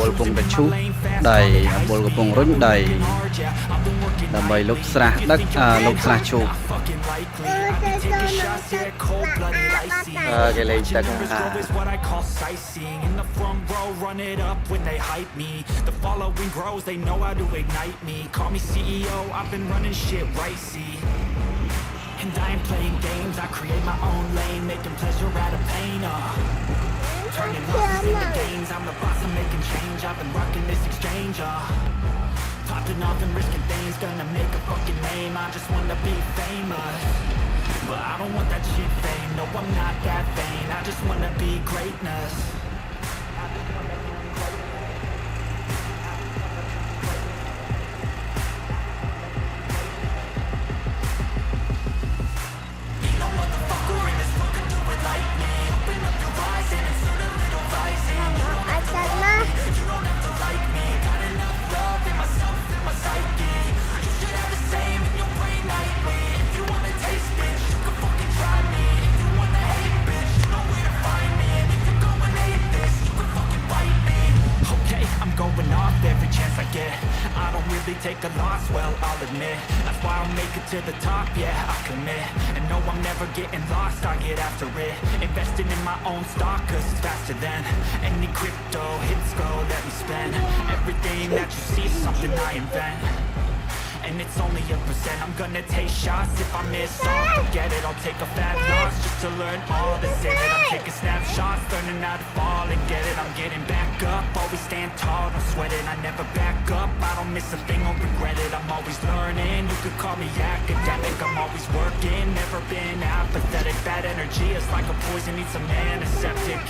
lកំពុងតែឈូសដែលអំបិលកំពុងរុញដែលដើម្បីលុបស្រះដឹកលុបស្រះឈូសគេលេងទឹកThe following grows, they know how to ignite me. Call me CEO, I've been running shit right, see. And I ain't playing games, I create my own lane, making pleasure out of pain, turning losses into gains, I'm the boss, I'm making change, I've been rocking this exchange, popping off and risking things, gonna make a fucking name, I just wanna be famous. But I don't want that shit fame, no I'm not that vain, I just wanna be greatness. Going off every chance I get. I don't really take a loss, well I'll admit. That's why I'll make it to the top, yeah I commit. And no I'm never getting lost, I get after it. Investing in my own stock cause it's faster than any crypto hits go, let me spend. Everything that you see is something I invent. And it's only a percent, I'm gonna take shots. If I miss all, forget it, I'll take a fat loss just to learn all that's in it. I'm taking snapshots, learning how to fall and get it. I'm getting back up, always stand tall, don't sweat it. I never back up, I don't miss a thing or regret it. I'm always learning, you could call me academic. I'm always working, never been apathetic. Bad energy is like a poison, needs some antiseptic.